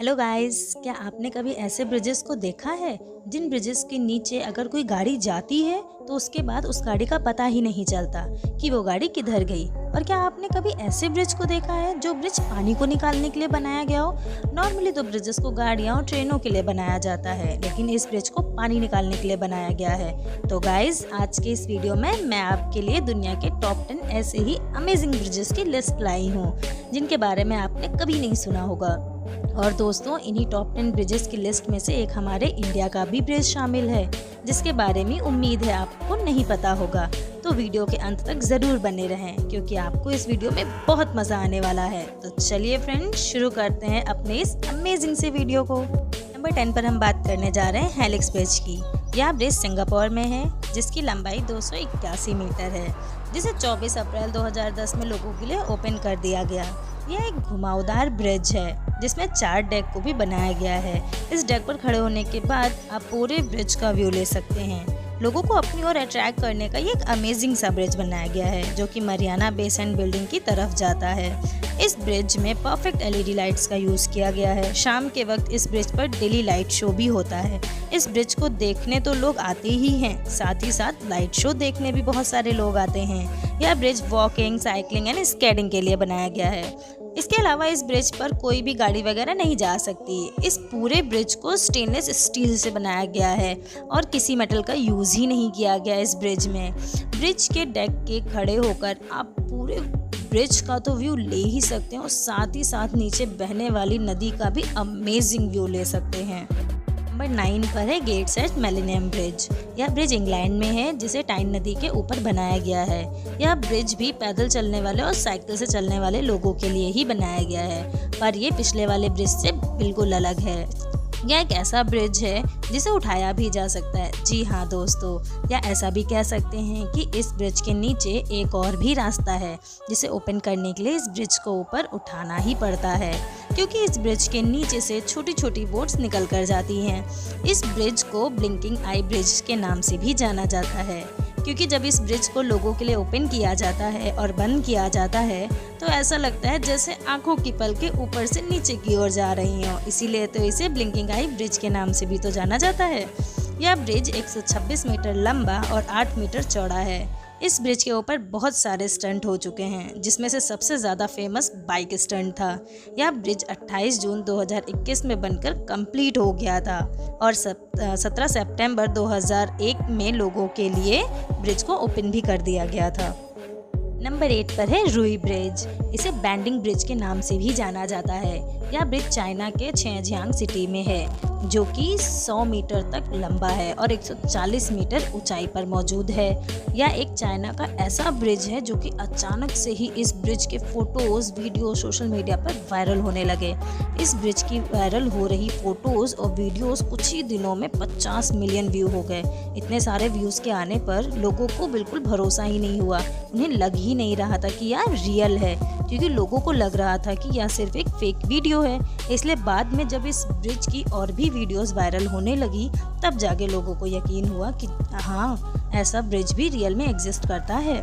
Hello guys, क्या आपने कभी ऐसे ब्रिजेस को देखा है जिन ब्रिजेस के नीचे अगर कोई गाड़ी जाती है तो उसके बाद उस गाड़ी का पता ही नहीं चलता कि वो गाड़ी किधर गई। और क्या आपने कभी ऐसे ब्रिज को देखा है जो ब्रिज पानी को निकालने के लिए बनाया गया हो। नॉर्मली तो ब्रिजेस को गाड़ियाँ और ट्रेनों के लिए बनाया जाता है, लेकिन इस ब्रिज को पानी निकालने के लिए बनाया गया है। तो गाइस, आज के इस वीडियो में मैं आपके लिए दुनिया के टॉप 10 ऐसे ही अमेजिंग ब्रिजेस की लिस्ट लाई हूँ जिनके बारे में आपने कभी नहीं सुना होगा। और दोस्तों, इन्हीं टॉप 10 ब्रिजेस की लिस्ट में से एक हमारे इंडिया का भी ब्रिज शामिल है जिसके बारे में उम्मीद है आपको नहीं पता होगा। तो वीडियो के अंत तक ज़रूर बने रहें क्योंकि आपको इस वीडियो में बहुत मज़ा आने वाला है। तो चलिए फ्रेंड्स, शुरू करते हैं अपने इस अमेजिंग से वीडियो को। नंबर 10 पर हम बात करने जा रहे हैं हेलिक्स ब्रिज की। यह ब्रिज सिंगापुर में है जिसकी लंबाई 281 मीटर है, जिसे 24 अप्रैल 2010 में लोगों के लिए ओपन कर दिया गया। यह एक घुमावदार ब्रिज है जिसमें 4 डेक को भी बनाया गया है। इस डेक पर खड़े होने के बाद आप पूरे ब्रिज का व्यू ले सकते हैं। लोगों को अपनी ओर अट्रैक्ट करने का ये एक अमेजिंग सा ब्रिज बनाया गया है जो कि मरियाना बे सैंड बिल्डिंग की तरफ जाता है। इस ब्रिज में परफेक्ट एलईडी लाइट्स का यूज़ किया गया है। शाम के वक्त इस ब्रिज पर डेली लाइट शो भी होता है। इस ब्रिज को देखने तो लोग आते ही हैं, साथ ही साथ लाइट शो देखने भी बहुत सारे लोग आते हैं। यह bridge walking, cycling and skating के लिए बनाया गया है। इसके अलावा इस ब्रिज पर कोई भी गाड़ी वगैरह नहीं जा सकती। इस पूरे ब्रिज को स्टेनलेस स्टील से बनाया गया है और किसी मेटल का यूज़ ही नहीं किया गया इस ब्रिज में। ब्रिज के डेक के खड़े होकर आप पूरे ब्रिज का तो व्यू ले ही सकते हैं और साथ ही साथ नीचे बहने वाली नदी का भी अमेजिंग व्यू ले सकते हैं। नंबर 9 पर है गेट्स एट मिलेनियम ब्रिज। यह ब्रिज इंग्लैंड में है जिसे टाइन नदी के ऊपर बनाया गया है। यह ब्रिज भी पैदल चलने वाले और साइकिल से चलने वाले लोगों के लिए ही बनाया गया है, पर यह पिछले वाले ब्रिज से बिल्कुल अलग है। यह एक ऐसा ब्रिज है जिसे उठाया भी जा सकता है। जी हाँ दोस्तों, या ऐसा भी कह सकते हैं कि इस ब्रिज के नीचे एक और भी रास्ता है जिसे ओपन करने के लिए इस ब्रिज को ऊपर उठाना ही पड़ता है, क्योंकि इस ब्रिज के नीचे से छोटी छोटी बोट्स निकल कर जाती हैं। इस ब्रिज को ब्लिंकिंग आई ब्रिज के नाम से भी जाना जाता है, क्योंकि जब इस ब्रिज को लोगों के लिए ओपन किया जाता है और बंद किया जाता है तो ऐसा लगता है जैसे आंखों की पलकें ऊपर से नीचे की ओर जा रही हों। इसीलिए तो इसे ब्लिंकिंग आई ब्रिज के नाम से भी तो जाना जाता है। यह ब्रिज 126 मीटर लंबा और 8 मीटर चौड़ा है। इस ब्रिज के ऊपर बहुत सारे स्टंट हो चुके हैं, जिसमें से सबसे ज़्यादा फेमस बाइक स्टंट था। यह ब्रिज 28 जून 2021 में बनकर कंप्लीट हो गया था और 17 सितंबर 2001 में लोगों के लिए ब्रिज को ओपन भी कर दिया गया था। नंबर 8 पर है रुई ब्रिज। इसे बैंडिंग ब्रिज के नाम से भी जाना जाता है। यह ब्रिज चाइना के झेजियांग सिटी में है, जो कि 100 मीटर तक लंबा है और 140 मीटर ऊंचाई पर मौजूद है। यह एक चाइना का ऐसा ब्रिज है जो कि अचानक से ही इस ब्रिज के फोटोज, वीडियो सोशल मीडिया पर वायरल होने लगे। इस ब्रिज की वायरल हो रही फोटोज और वीडियोस कुछ ही दिनों में 50 मिलियन व्यू हो गए। इतने सारे व्यूज के आने पर लोगों को बिल्कुल भरोसा ही नहीं हुआ। उन्हें लग ही नहीं रहा था कि यह रियल है, क्योंकि लोगों को लग रहा था कि यह सिर्फ एक फेक वीडियो है। इसलिए बाद में जब इस ब्रिज की और भी वीडियोस वायरल होने लगी तब जाके लोगों को यकीन हुआ कि हाँ, ऐसा ब्रिज भी रियल में एग्जिस्ट करता है।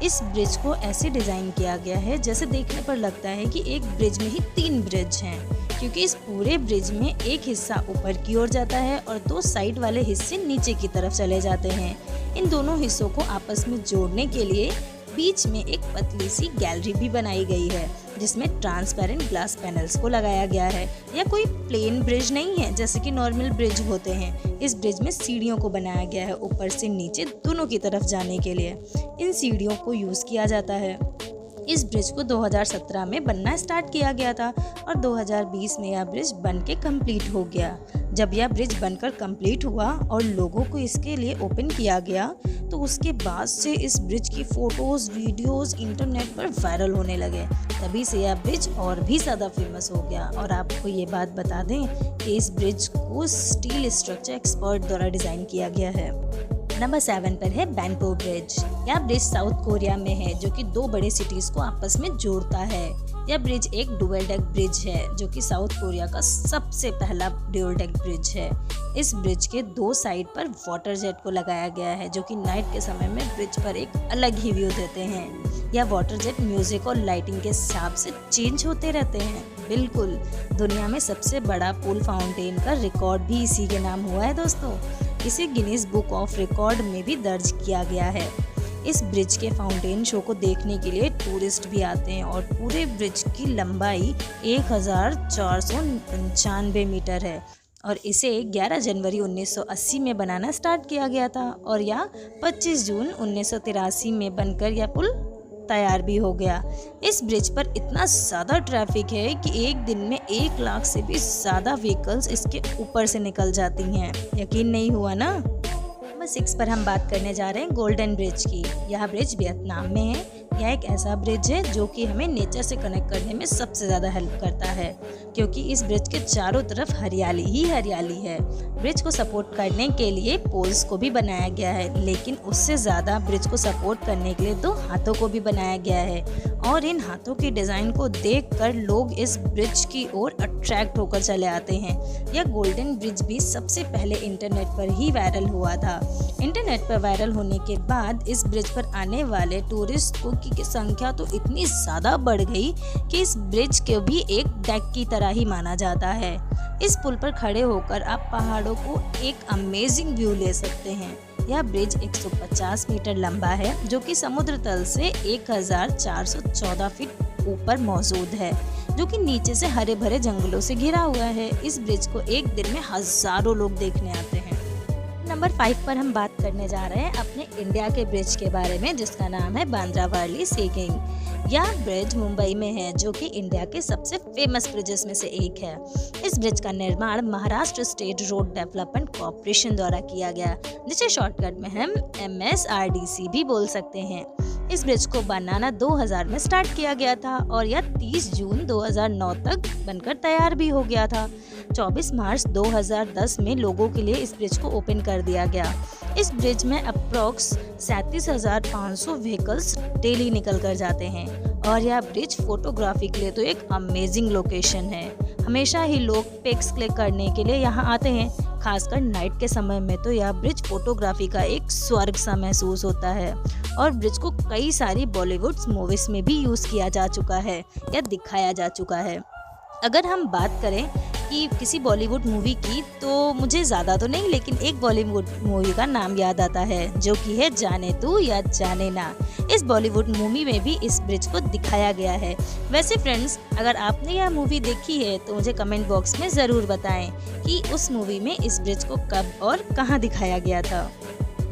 इस ब्रिज को ऐसे डिज़ाइन किया गया है जैसे देखने पर लगता है कि एक ब्रिज में ही 3 ब्रिज हैं, क्योंकि इस पूरे ब्रिज में एक हिस्सा ऊपर की ओर जाता है और 2 साइड वाले हिस्से नीचे की तरफ चले जाते हैं। इन दोनों हिस्सों को आपस में जोड़ने के लिए बीच में एक पतली सी गैलरी भी बनाई गई है जिसमें ट्रांसपेरेंट ग्लास पैनल्स को लगाया गया है। यह कोई प्लेन ब्रिज नहीं है जैसे कि नॉर्मल ब्रिज होते हैं। इस ब्रिज में सीढ़ियों को बनाया गया है ऊपर से नीचे दोनों की तरफ जाने के लिए। इन सीढ़ियों को यूज़ किया जाता है। इस ब्रिज को 2017 में बनना स्टार्ट किया गया था और 2020 में यह ब्रिज बन के कम्प्लीट हो गया। जब यह ब्रिज बनकर कंप्लीट हुआ और लोगों को इसके लिए ओपन किया गया तो उसके बाद से इस ब्रिज की फोटोज़, वीडियोज़ इंटरनेट पर वायरल होने लगे। तभी से यह ब्रिज और भी ज़्यादा फेमस हो गया। और आपको ये बात बता दें कि इस ब्रिज को स्टील स्ट्रक्चर एक्सपर्ट द्वारा डिज़ाइन किया गया है। नंबर 7 पर है बैंपो ब्रिज। यह ब्रिज साउथ कोरिया में है जो कि 2 बड़े सिटीज़ को आपस में जोड़ता है। यह ब्रिज एक डुअल डेक ब्रिज है जो कि साउथ कोरिया का सबसे पहला डुअल डेक ब्रिज है। इस ब्रिज के 2 साइड पर वाटर जेट को लगाया गया है जो कि नाइट के समय में ब्रिज पर एक अलग ही व्यू देते हैं। या वाटर जेट म्यूजिक और लाइटिंग के हिसाब से चेंज होते रहते हैं। बिल्कुल, दुनिया में सबसे बड़ा पूल फाउंटेन का रिकॉर्ड भी इसी के नाम हुआ है दोस्तों। इसे गिनीज बुक ऑफ रिकॉर्ड में भी दर्ज किया गया है। इस ब्रिज के फाउंटेन शो को देखने के लिए टूरिस्ट भी आते हैं और पूरे ब्रिज की लंबाई 1495 मीटर है और इसे 11 जनवरी 1980 में बनाना स्टार्ट किया गया था और यह 25 जून 1983 में बनकर यह पुल तैयार भी हो गया। इस ब्रिज पर इतना ज़्यादा ट्रैफिक है कि एक दिन में 1 लाख से भी ज़्यादा व्हीकल्स इसके ऊपर से निकल जाती हैं। यकीन नहीं हुआ ना। नंबर 6 पर हम बात करने जा रहे हैं गोल्डन ब्रिज की। यह ब्रिज वियतनाम में है। यह एक ऐसा ब्रिज है जो कि हमें नेचर से कनेक्ट करने में सबसे ज़्यादा हेल्प करता है, क्योंकि इस ब्रिज के चारों तरफ हरियाली ही हरियाली है। ब्रिज को सपोर्ट करने के लिए पोल्स को भी बनाया गया है, लेकिन उससे ज़्यादा ब्रिज को सपोर्ट करने के लिए 2 हाथों को भी बनाया गया है और इन हाथों की डिज़ाइन को देखकर लोग इस ब्रिज की ओर अट्रैक्ट होकर चले आते हैं। यह गोल्डन ब्रिज भी सबसे पहले इंटरनेट पर ही वायरल हुआ था। इंटरनेट पर वायरल होने के बाद इस ब्रिज पर आने वाले टूरिस्टों की संख्या तो इतनी ज़्यादा बढ़ गई कि इस ब्रिज को भी एक डेक की तरह ही माना जाता है। इस पुल पर खड़े होकर आप पहाड़ों को एक अमेजिंग व्यू ले सकते हैं। यह ब्रिज 150 मीटर लंबा है, जो कि समुद्र तल से 1414 फीट ऊपर मौजूद है, जो कि नीचे से हरे भरे जंगलों से घिरा हुआ है। इस ब्रिज को एक दिन में हजारों लोग देखने आते हैं। नंबर 5 पर हम बात करने जा रहे हैं अपने इंडिया के ब्रिज के बारे में, जिसका नाम है बांद्रा वर्ली सीकिंग। यह ब्रिज मुंबई में है, जो कि इंडिया के सबसे फेमस ब्रिजेस में से एक है। इस ब्रिज का निर्माण Maharashtra state road development corporation द्वारा किया गया, जिसे शॉर्टकट में हम MSRDC भी बोल सकते हैं। इस ब्रिज को बनाना 2000 में स्टार्ट किया गया था और यह 30 जून 2009 तक बनकर तैयार भी हो गया था। 24 मार्च 2010 में लोगों के लिए इस ब्रिज को ओपन कर दिया गया। इस ब्रिज में अप्रॉक्स 37,500 व्हीकल्स डेली निकल कर जाते हैं और यह ब्रिज फोटोग्राफी के लिए तो एक अमेजिंग लोकेशन है। हमेशा ही लोग पिक्स क्लिक करने के लिए यहाँ आते हैं। खासकर नाइट के समय में तो यह ब्रिज फोटोग्राफी का एक स्वर्ग सा महसूस होता है और ब्रिज को कई सारी बॉलीवुड मूवीज में भी यूज़ किया जा चुका है या दिखाया जा चुका है। अगर हम बात करें कि किसी बॉलीवुड मूवी की, तो मुझे ज़्यादा तो नहीं, लेकिन एक बॉलीवुड मूवी का नाम याद आता है, जो कि है जाने तू या जाने ना। इस बॉलीवुड मूवी में भी इस ब्रिज को दिखाया गया है। वैसे फ्रेंड्स, अगर आपने यह मूवी देखी है तो मुझे कमेंट बॉक्स में ज़रूर बताएं कि उस मूवी में इस ब्रिज को कब और कहाँ दिखाया गया था।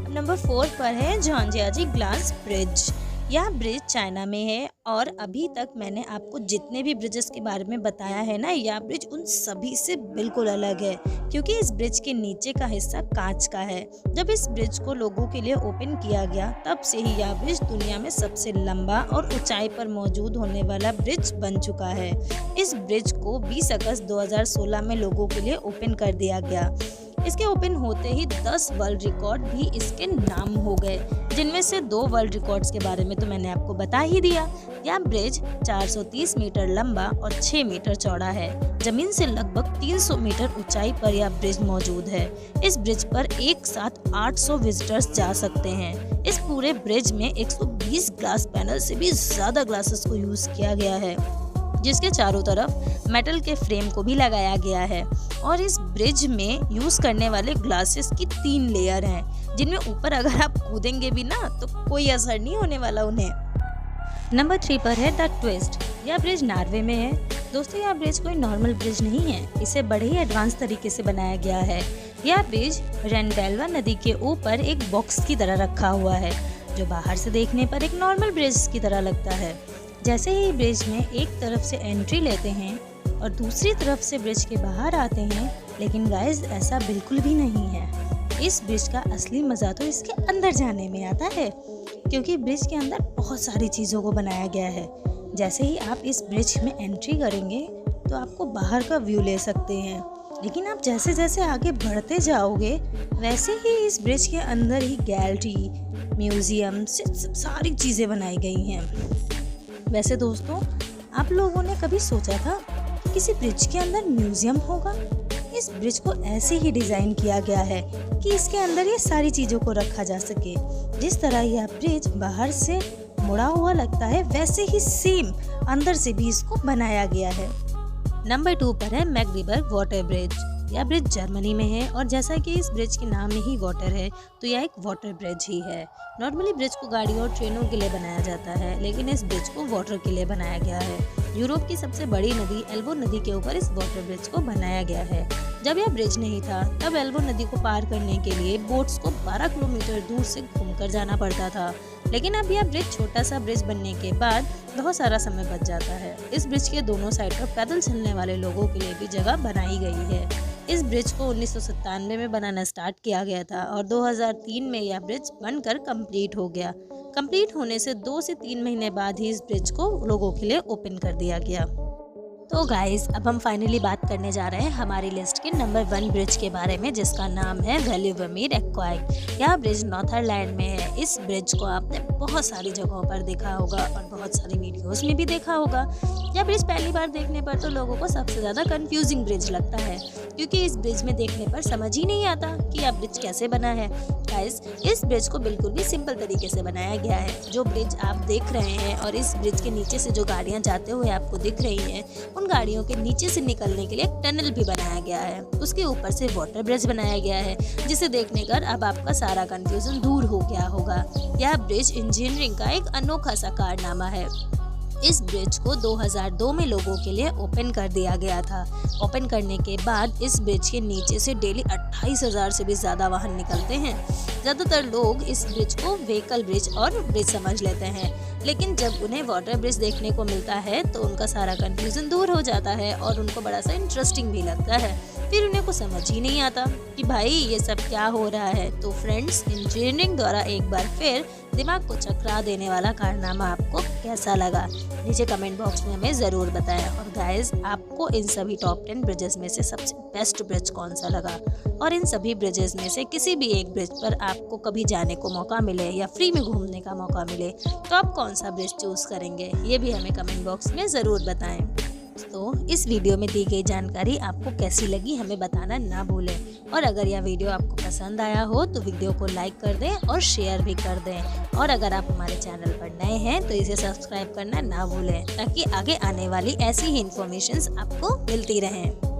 नंबर 4 पर है झांझियाजी ग्लास ब्रिज। यह ब्रिज चाइना में है और अभी तक मैंने आपको जितने भी ब्रिजेस के बारे में बताया है ना, यह ब्रिज उन सभी से बिल्कुल अलग है, क्योंकि इस ब्रिज के नीचे का हिस्सा कांच का है। जब इस ब्रिज को लोगों के लिए ओपन किया गया, तब से ही यह ब्रिज दुनिया में सबसे लंबा और ऊंचाई पर मौजूद होने वाला ब्रिज बन चुका है। इस ब्रिज को 20 अगस्त 2016 में लोगों के लिए ओपन कर दिया गया। इसके ओपन होते ही 10 वर्ल्ड रिकॉर्ड भी इसके नाम हो गए, जिनमें से 2 वर्ल्ड रिकॉर्ड्स के बारे में तो मैंने आपको बता ही दिया। यह ब्रिज 430 मीटर लंबा और 6 मीटर चौड़ा है। जमीन से लगभग 300 मीटर ऊंचाई पर यह ब्रिज मौजूद है। इस ब्रिज पर एक साथ 800 विजिटर्स जा सकते हैं। इस पूरे ब्रिज में 120 ग्लास पैनल से भी ज्यादा ग्लासेस को यूज किया गया है, जिसके चारों तरफ मेटल के फ्रेम को भी लगाया गया है और इस ब्रिज में यूज करने वाले ग्लासेस की 3 लेयर हैं, जिनमें ऊपर अगर आप कूदेंगे भी ना तो कोई असर नहीं होने वाला उन्हें। नंबर 3 पर है द ट्विस्ट। यह ब्रिज नॉर्वे में है। दोस्तों, यह ब्रिज कोई नॉर्मल ब्रिज नहीं है, इसे बड़े ही एडवांस तरीके से बनाया गया है। यह ब्रिज रेंडेल्वा नदी के ऊपर एक बॉक्स की तरह रखा हुआ है, जो बाहर से देखने पर एक नॉर्मल ब्रिज की तरह लगता है। जैसे ही ब्रिज में एक तरफ से एंट्री लेते हैं और दूसरी तरफ से ब्रिज के बाहर आते हैं, लेकिन गाइस ऐसा बिल्कुल भी नहीं है। इस ब्रिज का असली मज़ा तो इसके अंदर जाने में आता है, क्योंकि ब्रिज के अंदर बहुत सारी चीज़ों को बनाया गया है। जैसे ही आप इस ब्रिज में एंट्री करेंगे तो आपको बाहर का व्यू ले सकते हैं, लेकिन आप जैसे जैसे आगे बढ़ते जाओगे वैसे ही इस ब्रिज के अंदर ही गैलरी, म्यूजियम से सारी चीज़ें बनाई गई हैं। वैसे दोस्तों, आप लोगों ने कभी सोचा था कि किसी ब्रिज के अंदर म्यूजियम होगा? इस ब्रिज को ऐसे ही डिज़ाइन किया गया है कि इसके अंदर ये सारी चीज़ों को रखा जा सके। जिस तरह यह ब्रिज बाहर से मुड़ा हुआ लगता है वैसे ही सेम अंदर से भी इसको बनाया गया है। नंबर 2 पर है मैग्डीबर्ग वाटर ब्रिज। यह ब्रिज जर्मनी में है और जैसा कि इस ब्रिज के नाम में ही वाटर है तो यह एक वाटर ब्रिज ही है। नॉर्मली ब्रिज को गाड़ियों और ट्रेनों के लिए बनाया जाता है, लेकिन इस ब्रिज को वाटर के लिए बनाया गया है। यूरोप की सबसे बड़ी नदी एल्बो नदी के ऊपर इस वाटर ब्रिज को बनाया गया है। जब यह ब्रिज नहीं था तब एल्बो नदी को पार करने के लिए बोट्स को 12 किलोमीटर दूर से घूमकर जाना पड़ता था, लेकिन अब यह ब्रिज छोटा सा ब्रिज बनने के बाद बहुत सारा समय बच जाता है। इस ब्रिज के दोनों साइड पर पैदल चलने वाले लोगों के लिए भी जगह बनाई गई है। इस ब्रिज को 1997 में बनाना स्टार्ट किया गया था और 2003 में यह ब्रिज बनकर कंप्लीट हो गया। कंप्लीट होने से 2 से 3 महीने बाद ही इस ब्रिज को लोगों के लिए ओपन कर दिया गया। तो गाइस, अब हम फाइनली बात करने जा रहे हैं हमारी लिस्ट के नंबर 1 ब्रिज के बारे में, जिसका नाम है वैली वर्मीर एक्वाइक। यह ब्रिज नॉर्थरलैंड में है। इस ब्रिज को आपने बहुत सारी जगहों पर देखा होगा और बहुत सारी वीडियोस में भी देखा होगा। यह ब्रिज पहली बार देखने पर तो लोगों को सबसे ज़्यादा कंफ्यूजिंग ब्रिज लगता है, क्योंकि इस ब्रिज में देखने पर समझ ही नहीं आता कि यह ब्रिज कैसे बना है। गाइस, इस ब्रिज को बिल्कुल भी सिंपल तरीके से बनाया गया है। जो ब्रिज आप देख रहे हैं और इस ब्रिज के नीचे से जो गाड़ियाँ जाते हुए आपको दिख रही हैं, उन गाड़ियों के नीचे से निकलने के लिए एक टनल भी बनाया गया है। उसके ऊपर से वाटर ब्रिज बनाया गया है, जिसे देखने कर अब आपका सारा कंफ्यूजन दूर हो गया होगा। यह ब्रिज इंजीनियरिंग का एक अनोखा सा कारनामा है। इस ब्रिज को 2002 में लोगों के लिए ओपन कर दिया गया था। ओपन करने के बाद इस ब्रिज के नीचे से डेली 28,000 से भी ज़्यादा वाहन निकलते हैं। ज़्यादातर लोग इस ब्रिज को व्हीकल ब्रिज और ब्रिज समझ लेते हैं, लेकिन जब उन्हें वाटर ब्रिज देखने को मिलता है तो उनका सारा कंफ्यूजन दूर हो जाता है और उनको बड़ा सा इंटरेस्टिंग भी लगता है। फिर उन्हें कुछ समझ ही नहीं आता कि भाई ये सब क्या हो रहा है। तो फ्रेंड्स, इंजीनियरिंग द्वारा एक बार फिर दिमाग को चकरा देने वाला कारनामा आपको कैसा लगा, नीचे कमेंट बॉक्स में हमें ज़रूर बताएं। और गाइस, आपको इन सभी टॉप 10 ब्रिजेस में से सबसे बेस्ट ब्रिज कौन सा लगा, और इन सभी ब्रिजेस में से किसी भी एक ब्रिज पर आपको कभी जाने को मौका मिले या फ्री में घूमने का मौका मिले तो आप कौन सा ब्रिज चूज़ करेंगे, ये भी हमें कमेंट बॉक्स में ज़रूर बताएं। तो इस वीडियो में दी गई जानकारी आपको कैसी लगी हमें बताना ना भूलें, और अगर यह वीडियो आपको पसंद आया हो तो वीडियो को लाइक कर दें और शेयर भी कर दें। और अगर आप हमारे चैनल पर नए हैं तो इसे सब्सक्राइब करना ना भूलें, ताकि आगे आने वाली ऐसी ही इन्फॉर्मेशंस आपको मिलती रहें।